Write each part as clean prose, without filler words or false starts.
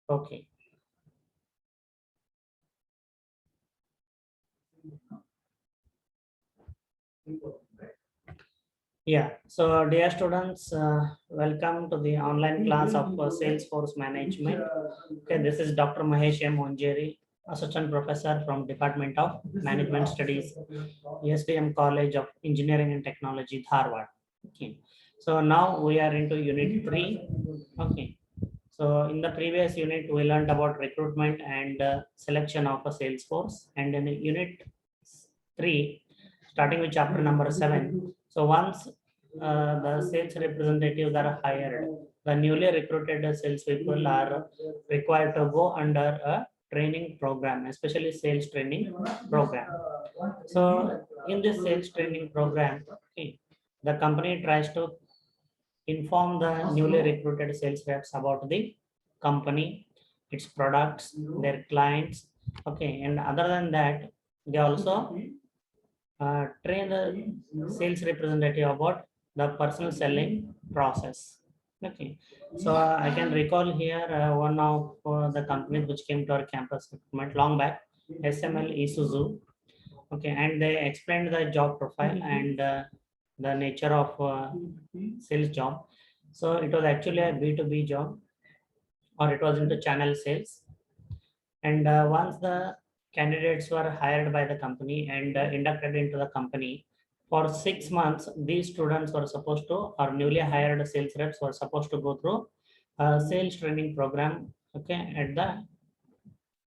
Okay. Yeah. So, dear students, welcome to the online class of Salesforce Management. Okay, this is Dr. Mahesh M. Monjeri, Assistant Professor from Department of Management Studies, SDM College of Engineering and Technology, Dharwad. Okay. So now we are into Unit 3. Okay. So in the previous unit, we learned about recruitment and selection of a sales force. And in Unit 3, starting with chapter number 7. So once the sales representatives are hired, the newly recruited sales people are required to go under a training program, especially sales training program. So in this sales training program, okay, the company tries to inform the newly recruited sales reps about the company, its products, their clients. Okay, and other than that, they also train the sales representative about the personal selling process. Okay, so I can recall here one of the companies which came to our campus recruitment long back, SML Isuzu. Okay, and they explained the job profile and the nature of sales job. So it was actually a B2B job, or it was into channel sales. And once the candidates were hired by the company and inducted into the company, for 6 months, these students were supposed to, or newly hired sales reps were supposed to go through a sales training program, okay, at the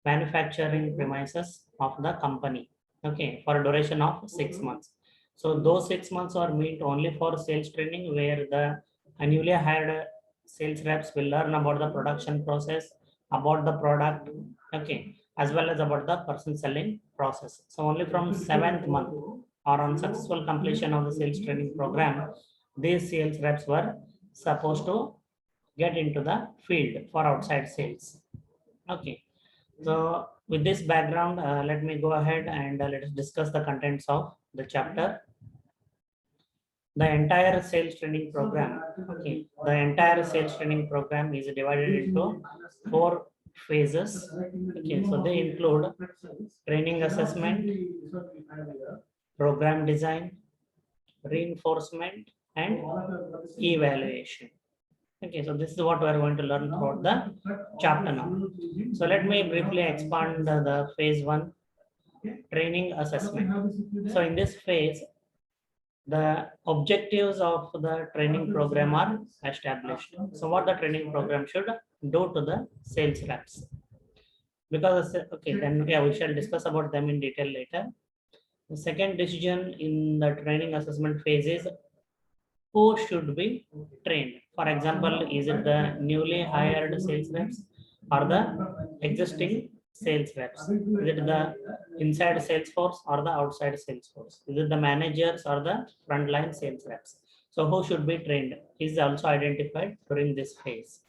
manufacturing premises of the company, okay, for a duration of 6 months. So those 6 months are meant only for sales training, where the newly hired sales reps will learn about the production process, about the product, okay, as well as about the person selling process. So only from 7th month or on successful completion of the sales training program, these sales reps were supposed to get into the field for outside sales. Okay. So with this background, let me go ahead and let us discuss the contents of the chapter. The entire sales training program, okay, the entire sales training program is divided into 4 phases. Okay, so they include training assessment, program design, reinforcement, and evaluation. Okay, so this is what we are going to learn throughout the chapter now. So let me briefly expand the phase 1, training assessment. So in this phase, the objectives of the training program are established. So what the training program should do to the sales reps. Because, okay, then yeah, we shall discuss about them in detail later. The second decision in the training assessment phase is who should be trained. For example, is it the newly hired sales reps or the existing sales reps? Is it the inside sales force or the outside sales force? Is it the managers or the frontline sales reps? So who should be trained is also identified during this phase.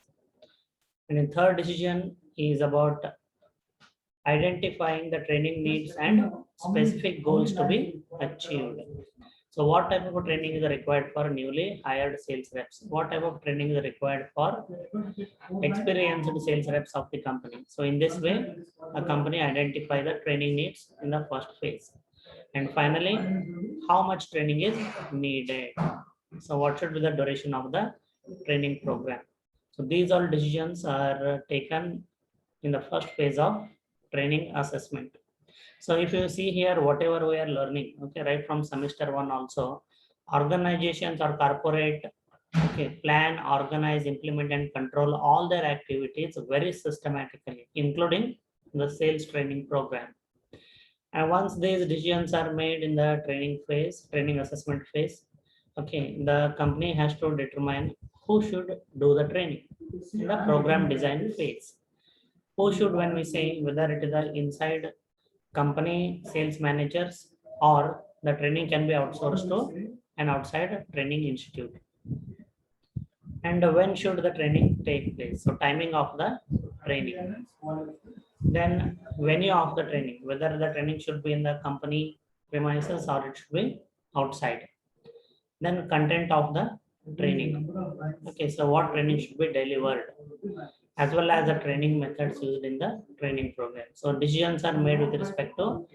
And the third decision is about identifying the training needs and specific goals to be achieved. So what type of training is required for newly hired sales reps? What type of training is required for experienced sales reps of the company? So in this way, a company identify the training needs in the first phase. And finally, how much training is needed? So what should be the duration of the training program? So these all decisions are taken in the first phase of training assessment. So if you see here, whatever we are learning, okay, right from semester 1 also, organizations or corporate, okay, plan, organize, implement, and control all their activities very systematically, including the sales training program. And once these decisions are made in the training phase, training assessment phase, okay, the company has to determine who should do the training in the program design phase. Who should, when we say whether it is the inside company sales managers or the training can be outsourced to an outside training institute. And when should the training take place? So timing of the training. Then venue of the training, whether the training should be in the company premises or it should be outside. Then content of the training. Okay, so what training should be delivered? as well as the training methods used in the training program. So decisions are made with respect to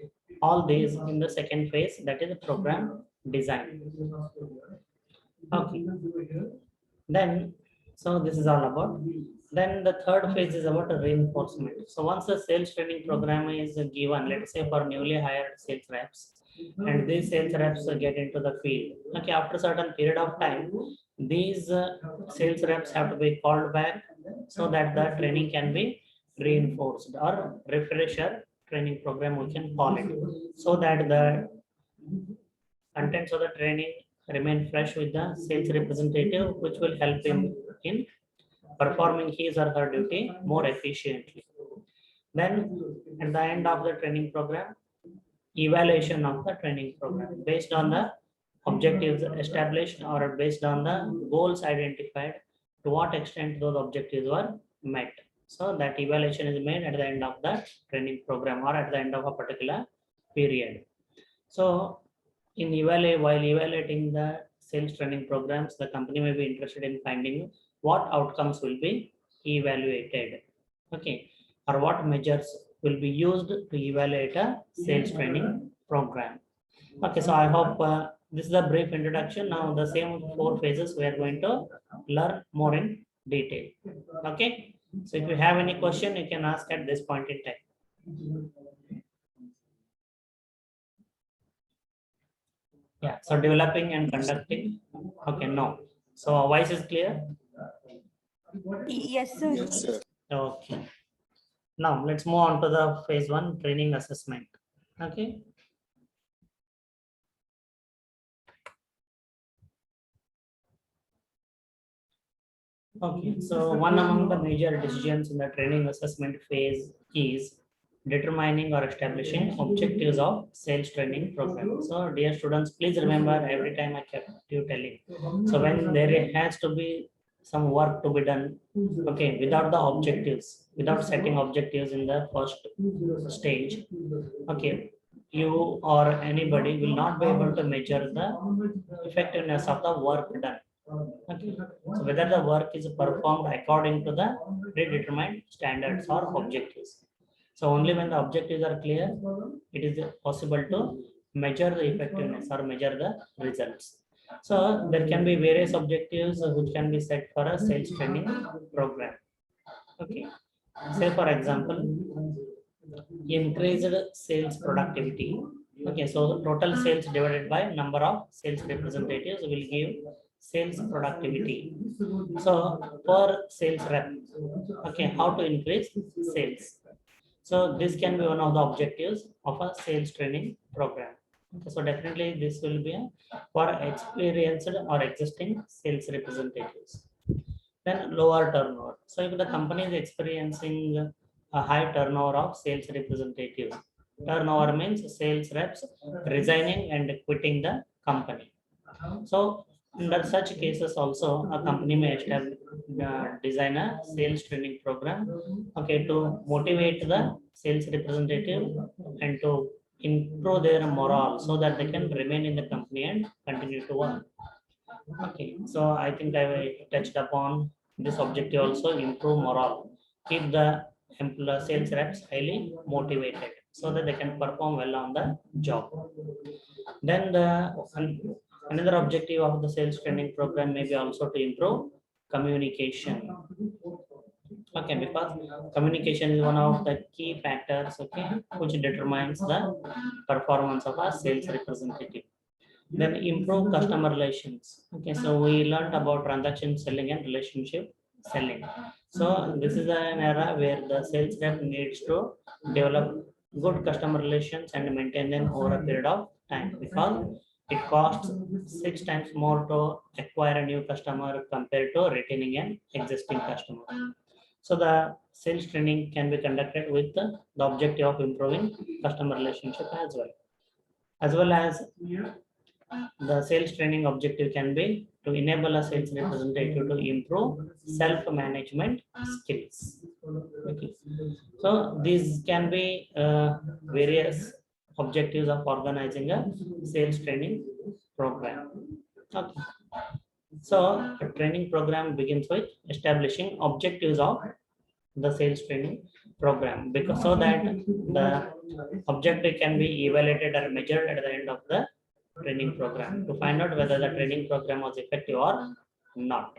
all these in the second phase, that is the program design. Okay. Then, so this is all about. Then the third phase is about reinforcement. So once the sales training program is given, let's say for newly hired sales reps, and these sales reps get into the field. Okay, after a certain period of time, these sales reps have to be called back so that the training can be reinforced, or refresher training program we can call it, so that the contents of the training remain fresh with the sales representative, which will help him in performing his or her duty more efficiently. Then at the end of the training program, evaluation of the training program based on the objectives established or based on the goals identified, to what extent those objectives were met. So that evaluation is made at the end of the training program or at the end of a particular period. So while evaluating the sales training programs, the company may be interested in finding what outcomes will be evaluated. Okay, or what measures will be used to evaluate a sales training program. Okay, so I hope this is a brief introduction. Now the same 4 phases we are going to learn more in detail. Okay, so if you have any question, you can ask at this point in time. Yeah, so developing and conducting. Okay, no. So voice is clear? Yes, sir. Yes, sir. Okay. Now let's move on to the phase 1 training assessment. Okay. Okay, so one among the major decisions in the training assessment phase is determining or establishing objectives of sales training program. So dear students, please remember, every time I kept you telling. So when there has to be some work to be done, okay, without the objectives, without setting objectives in the first stage, okay, you or anybody will not be able to measure the effectiveness of the work done. Okay. So whether the work is performed according to the predetermined standards or objectives. So only when the objectives are clear, it is possible to measure the effectiveness or measure the results. So there can be various objectives which can be set for a sales training program. Okay. Say for example, increased sales productivity. Okay, so total sales divided by number of sales representatives will give sales productivity. So per sales rep, okay, how to increase sales. So this can be one of the objectives of a sales training program. Okay, so definitely this will be for experienced or existing sales representatives. Then lower turnover. So if the company is experiencing a high turnover of sales representatives, turnover means sales reps resigning and quitting the company. So under such cases also, a company may establish, design a sales training program, okay, to motivate the sales representative and to improve their morale so that they can remain in the company and continue to work. Okay, so I think I touched upon this objective also, improve morale, keep the sales reps highly motivated so that they can perform well on the job. Then another objective of the sales training program may be also to improve communication. Okay, because communication is one of the key factors, okay, which determines the performance of a sales representative. Then improve customer relations. Okay, so we learned about transaction selling and relationship selling. So this is an era where the sales rep needs to develop good customer relations and maintain them over a period of time, because it costs 6 times more to acquire a new customer compared to retaining an existing customer. So the sales training can be conducted with the objective of improving customer relationship as well as the sales training objective can be to enable a sales representative to improve self-management skills. Okay. So these can be various objectives of organizing a sales training program. Okay. So a training program begins with establishing objectives of the sales training program, because so that the objective can be evaluated or measured at the end of the training program to find out whether the training program was effective or not.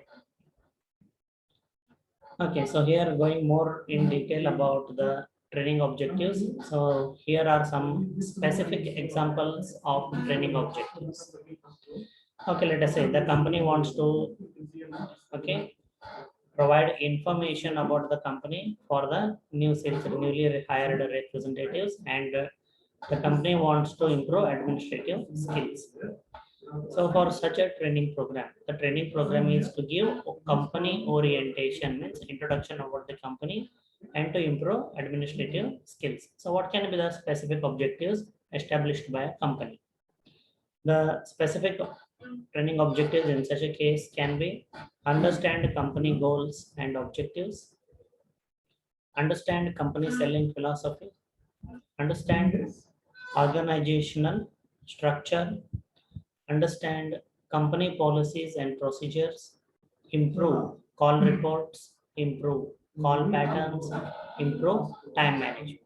Okay, so here going more in detail about the training objectives. So here are some specific examples of training objectives. Okay, let us say the company wants to, okay, provide information about the company for the newly hired representatives, and the company wants to improve administrative skills. So for such a training program, the training program is to give company orientation, means introduction about the company, and to improve administrative skills. So what can be the specific objectives established by a company? The specific training objectives in such a case can be understand company goals and objectives, understand company selling philosophy, understand organizational structure, understand company policies and procedures, improve call reports, improve call patterns, improve time management.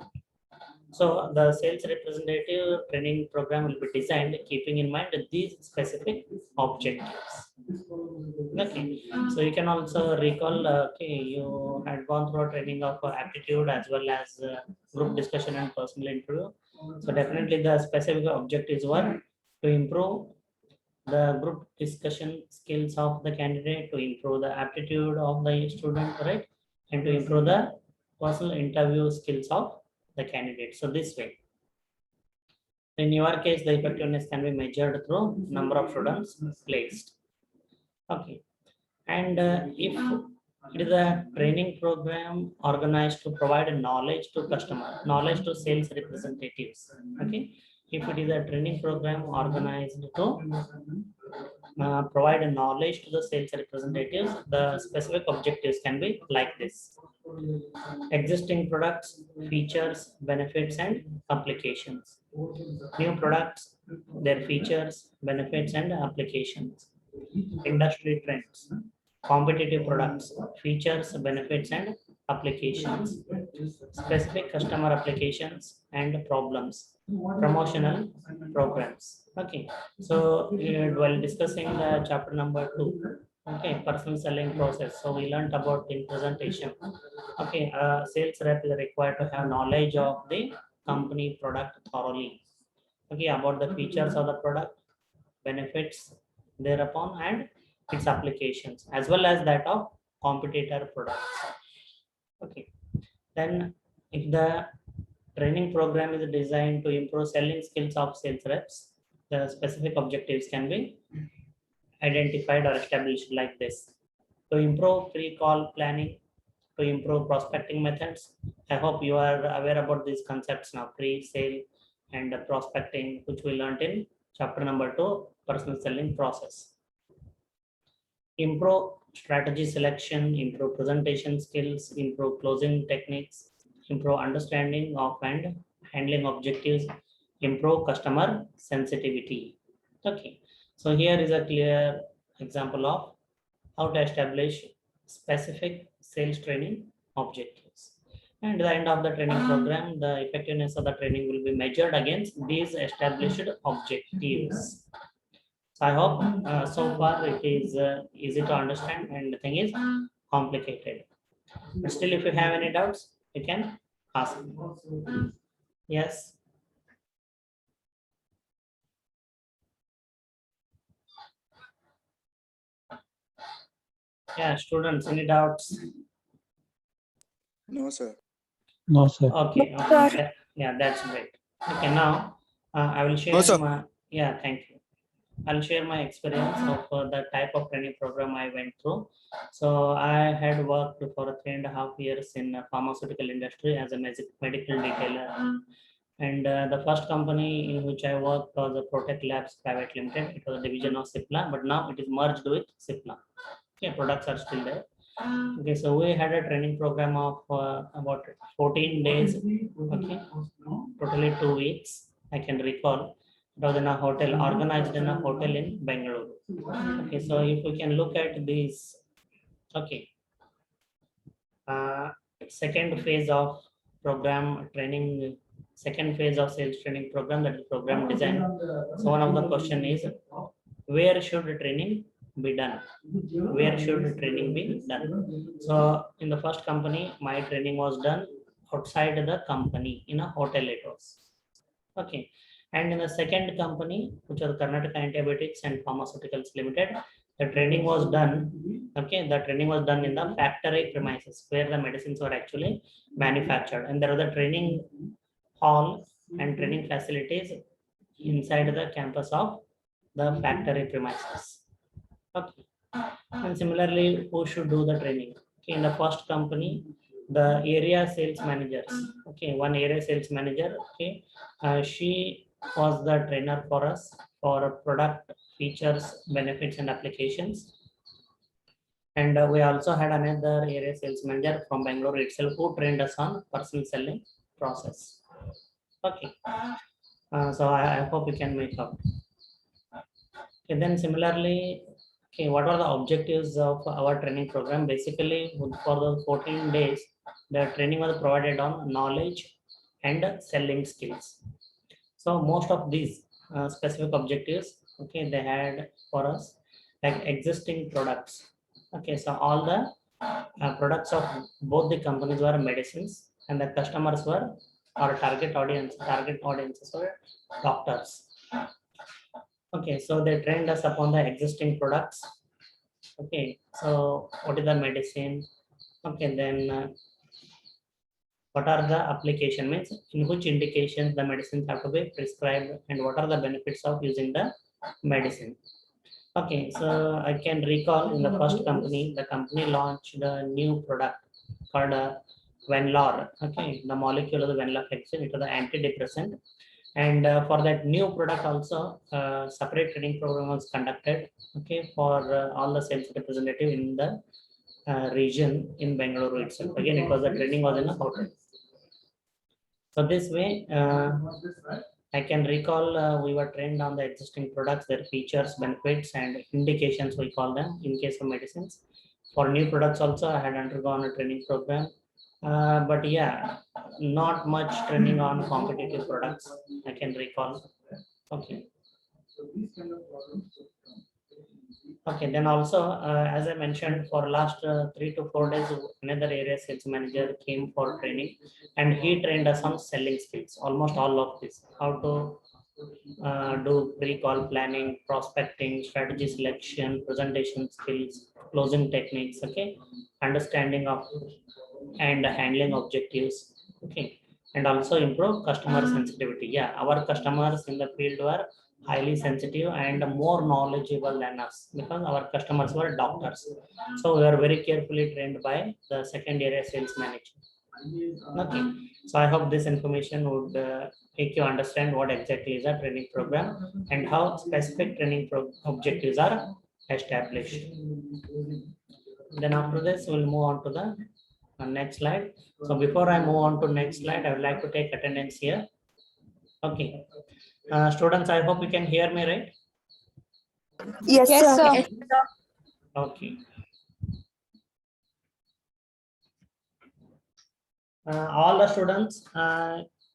So the sales representative training program will be designed keeping in mind these specific objectives. Okay, so you can also recall, okay, you had gone through a training of aptitude as well as group discussion and personal interview. So definitely the specific objectives were to improve the group discussion skills of the candidate, to improve the aptitude of the student, right? And to improve the personal interview skills of the candidate. So this way, in your case, the effectiveness can be measured through number of students placed. Okay, and if it is a training program organized to provide knowledge to customer, knowledge to sales representatives. Okay, if it is a training program organized to provide a knowledge to the sales representatives, the specific objectives can be like this: existing products, features, benefits, and applications. New products, their features, benefits, and applications. Industry trends, competitive products, features, benefits, and applications. Specific customer applications and problems. Promotional programs. Okay, so while discussing the chapter number 2, okay, personal selling process. So we learned about in presentation. Okay, sales rep is required to have knowledge of the company product thoroughly. Okay, about the features of the product, benefits thereupon, and its applications, as well as that of competitor products. Okay, then if the training program is designed to improve selling skills of sales reps, the specific objectives can be identified or established like this: to improve pre-call planning, to improve prospecting methods. I hope you are aware about these concepts now: pre-sale and prospecting, which we learned in chapter number 2, personal selling process. Improve strategy selection, improve presentation skills, improve closing techniques, improve understanding of and handling objectives, improve customer sensitivity. Okay, so here is a clear example of how to establish specific sales training objectives. And at the end of the training program, the effectiveness of the training will be measured against these established objectives. So I hope so far it is easy to understand, and the thing is complicated. But still, if you have any doubts, you can ask me. Yes. Yeah, students, any doubts? No, sir. No, sir. Okay. No, sir. Okay. Yeah, that's great. Okay, now I will share No, sir. my, yeah, thank you. I'll share my experience of the type of training program I went through. So I had worked for 3.5 years in the pharmaceutical industry as a medical detailer. And the first company in which I worked was a Protect Labs Private Limited. It was a division of Cipla, but now it is merged with Cipla. Okay, products are still there. Okay, so we had a training program of about 14 days. Okay, totally 2 weeks. I can recall. It was in a hotel, organized in a hotel in Bangalore. Okay, so if we can look at these, okay. second phase of program training, second phase of sales training program, that is program design. So one of the question is, where should training be done? Where should training be done? So in the first company, my training was done outside the company in a hotel it was. Okay. And in the second company, which was Karnataka Antibiotics and Pharmaceuticals Limited, the training was done. Okay, the training was done in the factory premises where the medicines were actually manufactured, and there was a training hall and training facilities inside the campus of the factory premises. Okay, and similarly, who should do the training? Okay, in the first company, the area sales managers. Okay, one area sales manager. Okay, she was the trainer for us for product features, benefits, and applications. And we also had another area sales manager from Bangalore itself who trained us on personal selling process. Okay, so I hope you can make up. Okay, then similarly, okay, what are the objectives of our training program? Basically, for the 14 days, the training was provided on knowledge and selling skills. So most of these specific objectives, okay, they had for us like existing products. Okay, so all the products of both the companies were medicines, and the customers were our target audiences were doctors. Okay, so they trained us upon the existing products. Okay, so what is the medicine? Okay, then what are the application, means in which indications the medicines have to be prescribed, and what are the benefits of using the medicine. Okay, so I can recall in the first company, the company launched a new product called Venlor. Okay, the molecule of the venlafaxine, it was the antidepressant. And for that new product also, separate training program was conducted. Okay, for all the sales representative in the region in Bangalore itself. Again, it was the training was in a hotel. So this way, I can recall we were trained on the existing products, their features, benefits, and indications, we call them in case of medicines. For new products also, I had undergone a training program. But yeah, not much training on competitive products, I can recall. Okay. Okay, then also, as I mentioned, for last 3 to 4 days, another area sales manager came for training, and he trained us on selling skills, almost all of this, how to do pre-call planning, prospecting, strategy selection, presentation skills, closing techniques, okay, understanding of and handling objectives, okay, and also improve customer sensitivity. Yeah, our customers in the field were highly sensitive and more knowledgeable than us because our customers were doctors. So we are very carefully trained by the second area sales manager. Okay, so I hope this information would make you understand what exactly is a training program and how specific training objectives are established. Then after this, we'll move on to the next slide. So before I move on to next slide, I would like to take attendance here. Okay, students, I hope you can hear me, right? Yes, sir. Yes, Okay. All the students,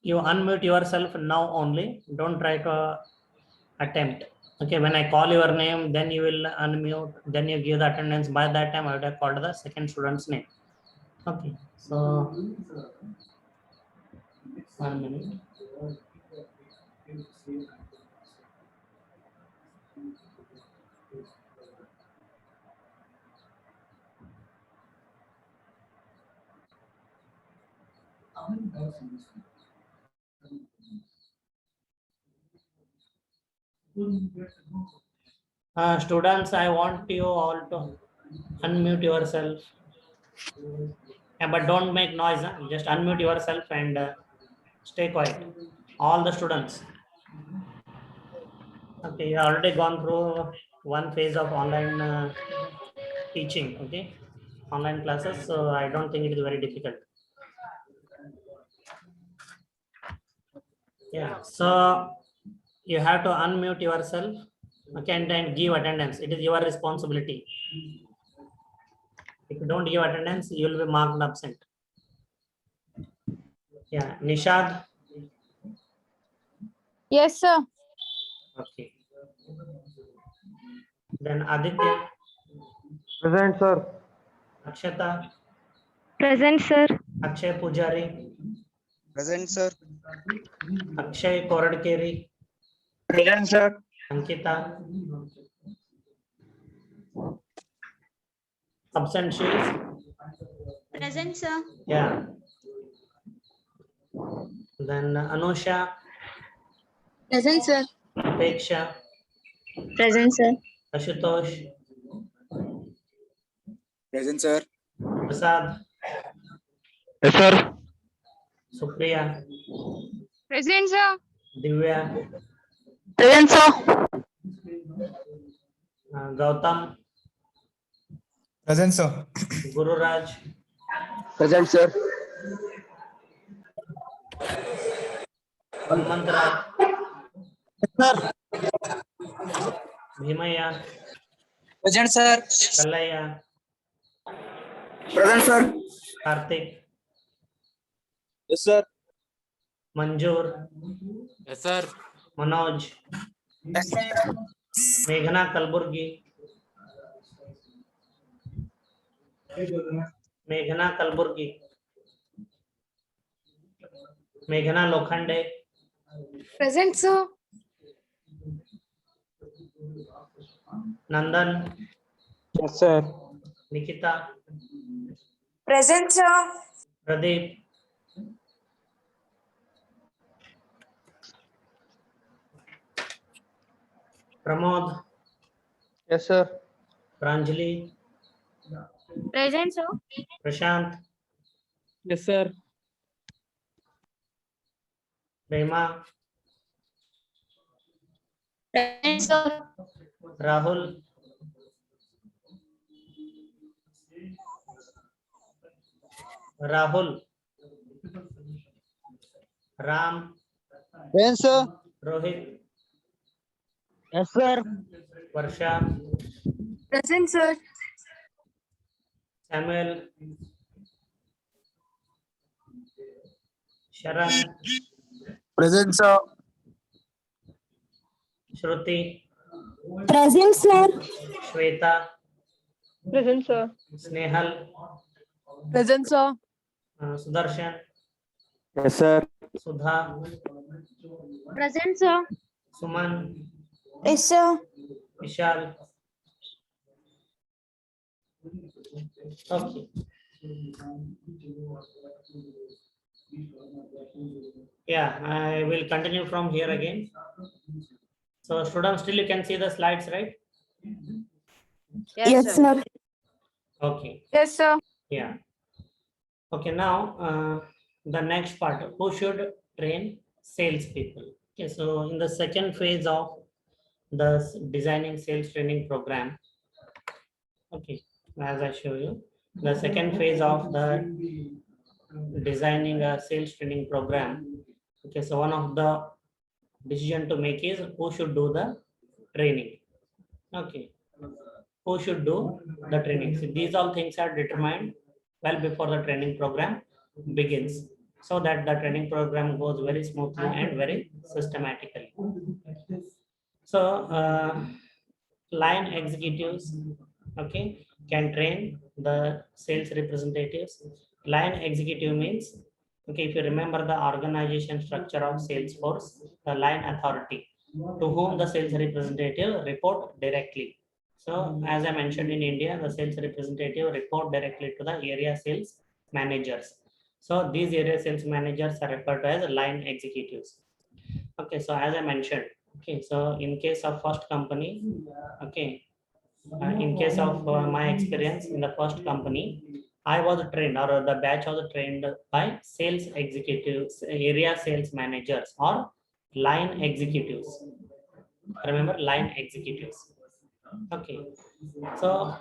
you unmute yourself now only. Don't try to attempt. Okay, when I call your name, then you will unmute, then you give the attendance. By that time, I would have called the second student's name. Okay, so 1 minute. Students, I want you all to unmute yourself. Yeah, but don't make noise. Huh? Just unmute yourself and stay quiet. All the students. Okay, you already gone through one phase of online teaching. Okay, online classes. So I don't think it is very difficult. Yeah. So you have to unmute yourself. Okay, and then give attendance. It is your responsibility. If you don't give attendance, you will be marked absent. Yeah, Nishad. Yes, sir. Okay. Then Aditya, Present, sir. Akshata, Present, sir. Akshay Pujari, Present, sir. Akshay Koradkeri, Present, sir. Ankita. Absent sheets. Present, sir. Yeah. Then Anusha, Present, sir. Apeksha, Present, sir. Ashutosh, Present, sir. Prasad, Yes, sir. Supriya, Present, sir. Divya, Present, sir. Gautam, Present, sir. Gururaj, Present, sir. Hanumantraj, Bhimaya, Present, sir. Kallaya, Present, sir. Karthik, Yes, sir. Manjur, Yes, sir. Manoj, Meghna Kalburgi, Meghna Kalburgi, Meghna Lokhande, Present, sir. Nandan, Yes, sir. Nikita, Present, sir. Pradeep, Pramod, Yes, sir. Pranjali, Present, sir. Prashant, Yes, sir. Prema, Present, sir. Rahul, Rahul, Ram, Present, sir. Rohit, Yes, sir. Varsha, Present, sir. Samuel, Sharan, Present, sir. Shruti, Present, sir. Shweta, Present, sir. Snehal, Present, sir. Sudarshan, Yes, sir. Sudha, Present, sir. Suman, Yes, sir. Vishal. Okay. Yeah, I will continue from here again. So students, still you can see the slides, right? Yes, sir. Okay. Yes, sir. Yeah. Okay, now the next part, who should train salespeople? Okay, so in the second phase of the designing sales training program, okay, as I show you, the second phase of the designing a sales training program. Okay, so one of the decision to make is who should do the training. Okay, who should do the training. So these all things are determined well before the training program begins, so that the training program goes very smoothly and very systematically. So line executives, okay, can train the sales representatives. Line executive means, okay, if you remember the organization structure of Salesforce, the line authority to whom the sales representative report directly. So as I mentioned, in India, the sales representative report directly to the area sales managers. So these area sales managers are referred to as line executives. Okay, so as I mentioned, okay, so in case of first company, okay, in case of my experience in the first company, I was trained, or the batch was trained by sales executives, area sales managers, or line executives. Remember, line executives. Okay, so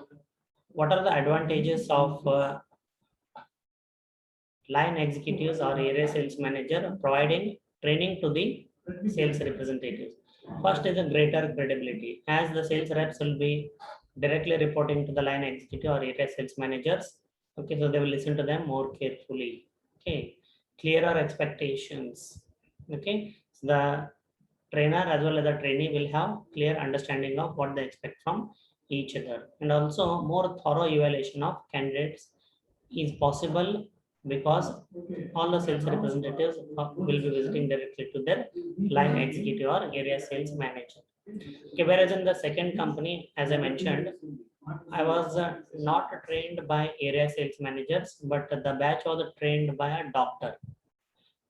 what are the advantages of line executives or area sales manager providing training to the sales representatives? First is a greater credibility, as the sales reps will be directly reporting to the line executive or area sales managers. Okay, so they will listen to them more carefully. Okay, clearer expectations. Okay, so the trainer as well as the trainee will have clear understanding of what they expect from each other, and also more thorough evaluation of candidates is possible because all the sales representatives will be visiting directly to their line executive or area sales manager. Okay, whereas in the second company, as I mentioned, I was not trained by area sales managers, but the batch was trained by a doctor.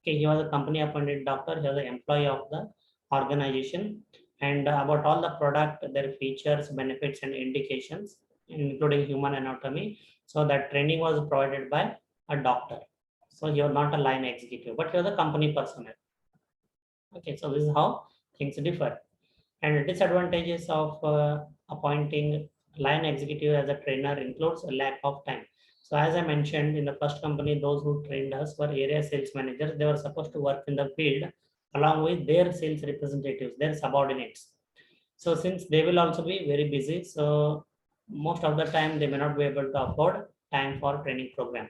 Okay, he was a company appointed doctor. He was an employee of the organization, and about all the product, their features, benefits, and indications, including human anatomy. So that training was provided by a doctor. So he was not a line executive, but he was a company personnel. Okay, so this is how things differ. And disadvantages of appointing line executive as a trainer includes a lack of time. So as I mentioned in the first company, those who trained us were area sales managers. They were supposed to work in the field along with their sales representatives, their subordinates. So since they will also be very busy, so most of the time they may not be able to afford time for training program.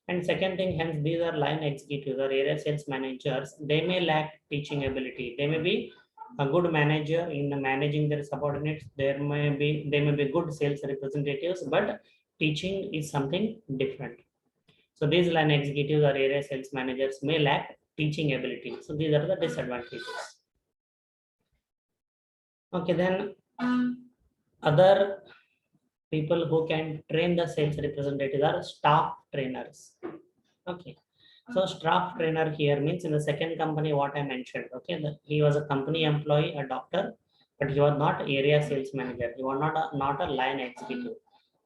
And second thing, hence these are line executives or area sales managers. They may lack teaching ability. They may be a good manager in managing their subordinates. They may be good sales representatives, but teaching is something different. So these line executives or area sales managers may lack teaching ability. So these are the disadvantages. Okay, then other people who can train the sales representatives are staff trainers. Okay, so staff trainer here means in the second company what I mentioned. Okay, he was a company employee, a doctor, but he was not area sales manager. He was not a line executive.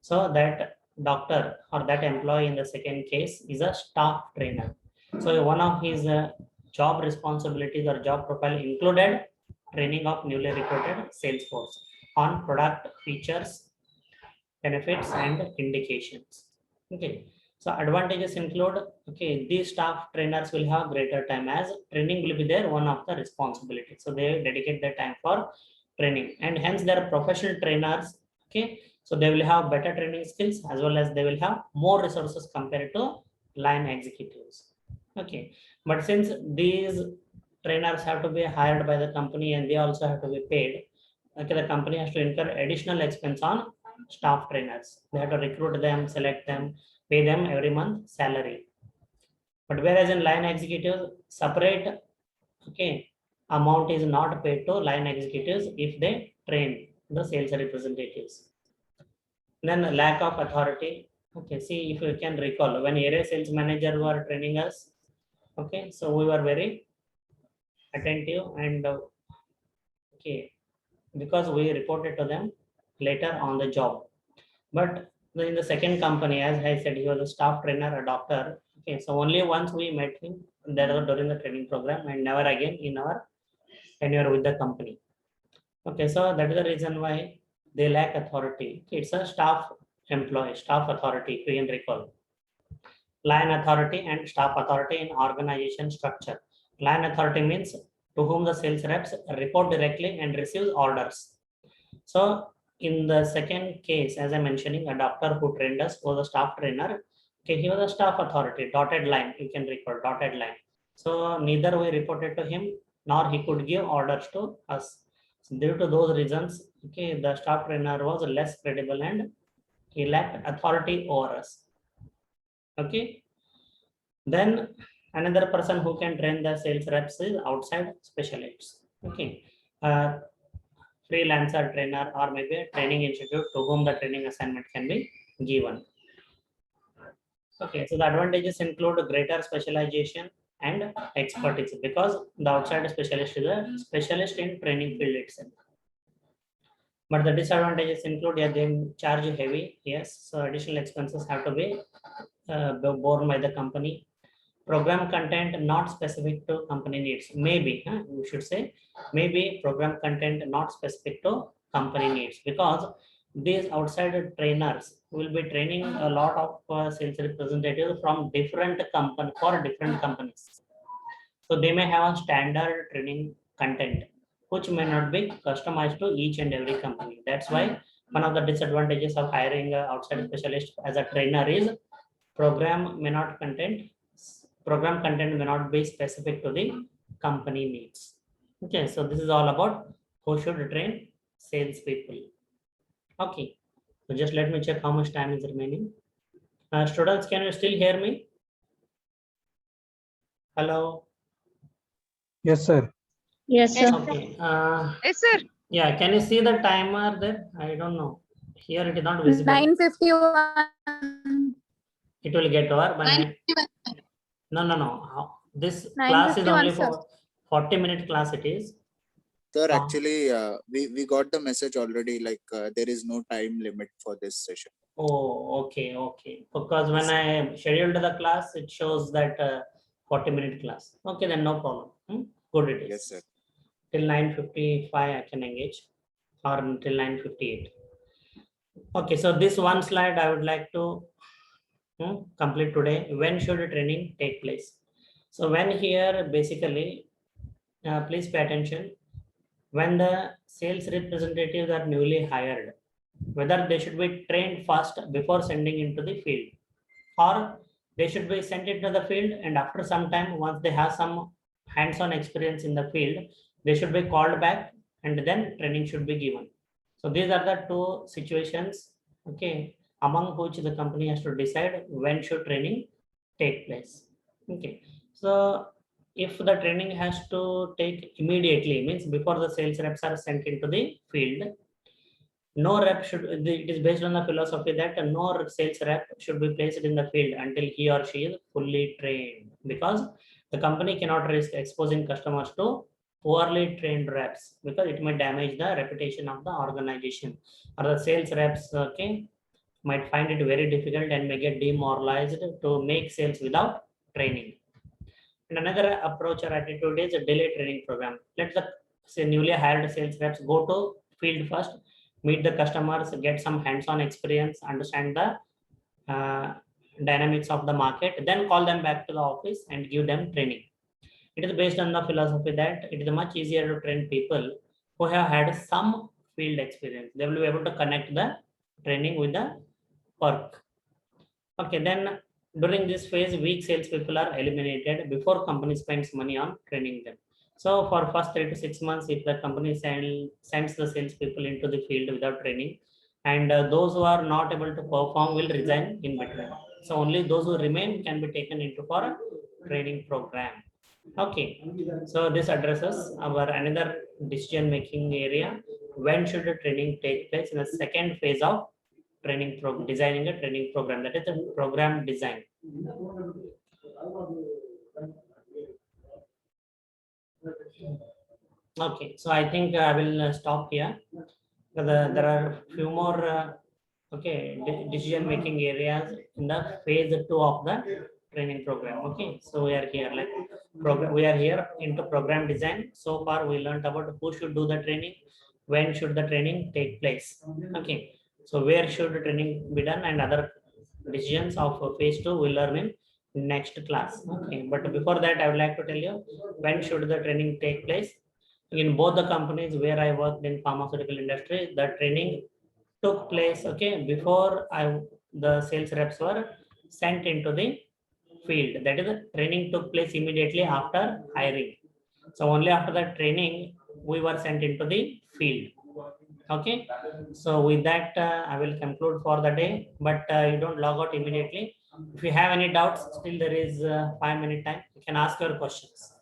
So that doctor or that employee in the second case is a staff trainer. So one of his job responsibilities or job profile included training of newly recruited sales force on product features, benefits, and indications. Okay, so advantages include, okay, these staff trainers will have greater time as training will be their one of the responsibilities. So they dedicate their time for training, and hence they are professional trainers. Okay, so they will have better training skills as well as they will have more resources compared to line executives. Okay, but since these trainers have to be hired by the company and they also have to be paid, okay, the company has to incur additional expense on staff trainers. They have to recruit them, select them, pay them every month salary. But whereas in line executives, separate, okay, amount is not paid to line executives if they train the sales representatives. Then lack of authority. Okay, see if you can recall when area sales manager were training us. Okay, so we were very attentive and okay, because we reported to them later on the job. But in the second company, as I said, he was a staff trainer, a doctor. Okay, so only once we met him, that was during the training program, and never again in our tenure with the company. Okay, so that is the reason why they lack authority. It's a staff employee, staff authority, if you can recall. Line authority and staff authority in organization structure. Line authority means to whom the sales reps report directly and receive orders. So in the second case, as I mentioning, a doctor who trained us was a staff trainer. Okay, he was a staff authority, dotted line, you can recall, dotted line. So neither we reported to him nor he could give orders to us. So due to those reasons, okay, the staff trainer was less credible and he lacked authority over us. Okay, then another person who can train the sales reps is outside specialists. Okay, freelancer trainer or maybe a training institute to whom the training assignment can be given. Okay, so the advantages include greater specialization and expertise because the outside specialist is a specialist in training field itself. But the disadvantages include, yeah, they charge heavy, yes, so additional expenses have to be borne by the company. Program content not specific to company needs. Maybe, we should say, maybe program content not specific to company needs because these outside trainers will be training a lot of sales representatives from different company for different companies. So they may have a standard training content which may not be customized to each and every company. That's why one of the disadvantages of hiring an outside specialist as a trainer is program may not contain program content may not be specific to the company needs. Okay, so this is all about who should train sales people. Okay, so just let me check how much time is remaining. Students, can you still hear me? Hello. Yes, sir. Yes, sir. Okay. Yes, sir. Yeah, can you see the timer there? I don't know. Here it is not visible. 9:51. It will get over. No. This class is only 9:51, sir. for 40-minute class. It is. Sir, Wow. actually, we got the message already, like there is no time limit for this session. Oh, okay. Because when I scheduled the class, it shows that 40-minute class. Okay, then no problem. Good it is. Yes, sir. Till 9:55 I can engage, or until 9:58. Okay, so this one slide I would like to complete today. When should training take place? So when here basically, please pay attention. When the sales representatives are newly hired, whether they should be trained first before sending into the field, or they should be sent into the field, and after some time, once they have some hands-on experience in the field, they should be called back and then training should be given. So these are the two situations, okay, among which the company has to decide when should training take place. Okay, so if the training has to take immediately, means before the sales reps are sent into the field, no rep should, it is based on the philosophy that no sales rep should be placed in the field until he or she is fully trained, because the company cannot risk exposing customers to poorly trained reps, because it may damage the reputation of the organization, or the sales reps, okay, might find it very difficult and may get demoralized to make sales without training. And another approach or attitude is a delay training program. Let the newly hired sales reps go to field first, meet the customers, get some hands-on experience, understand the dynamics of the market, then call them back to the office and give them training. It is based on the philosophy that it is much easier to train people who have had some field experience. They will be able to connect the training with the work. Okay, then during this phase, weak salespeople are eliminated before company spends money on training them. So for first 3 to 6 months, if the company sends the salespeople into the field without training, and those who are not able to perform will resign in between. So only those who remain can be taken into for a training program. Okay, so this addresses our another decision making area. When should the training take place? In the second phase of training program, designing a training program, that is the program design. Okay, so I think I will stop here. There are few more decision making areas in the phase 2 of the training program. Okay, so we are here like we are here into program design. So far we learned about who should do the training, when should the training take place. Okay, so where should the training be done, and other decisions of phase 2 we'll learn in next class. Okay, but before that I would like to tell you when should the training take place. In both the companies where I worked in pharmaceutical industry, the training took place, okay, before the sales reps were sent into the field. That is, the training took place immediately after hiring. So only after the training we were sent into the field. Okay, so with that I will conclude for the day, but you don't log out immediately. If you have any doubts, still there is 5-minute time. You can ask your questions.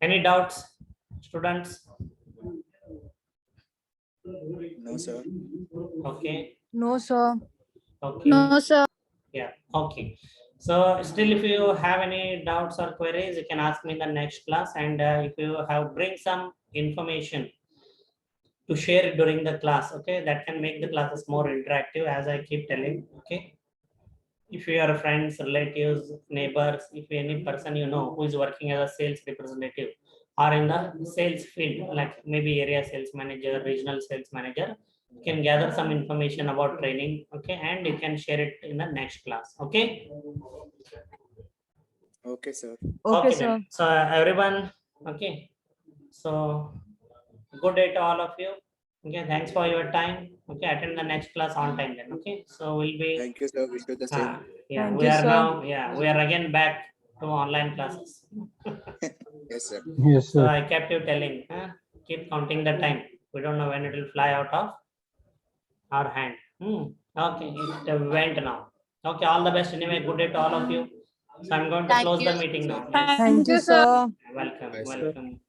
Any doubts, students? No, sir. Okay. No, sir. Okay. No, sir. Yeah. Okay. So still, if you have any doubts or queries, you can ask me in the next class. And if you have bring some information to share during the class, okay, that can make the classes more interactive, as I keep telling. Okay. If you are friends, relatives, neighbors, if any person you know who is working as a sales representative or in the sales field, like maybe area sales manager, regional sales manager, you can gather some information about training, okay, and you can share it in the next class. Okay. Okay, sir. Okay, sir. Then. So everyone, okay. So good day to all of you. Okay, thanks for your time. Okay, attend the next class on time then. Okay, so we'll be. Thank you, sir. Wish you the same. Yeah, Thank we you, are sir. now. Yeah, we are again back to online classes. Yes, sir. Yes, So sir. I kept you telling, keep counting the time. We don't know when it will fly out of our hand. Okay, it went now. Okay, all the best. Anyway, good day to all of you. So I'm going to Thank close you. the meeting now. Yes. Thank you, sir. Welcome, Bye, sir. welcome.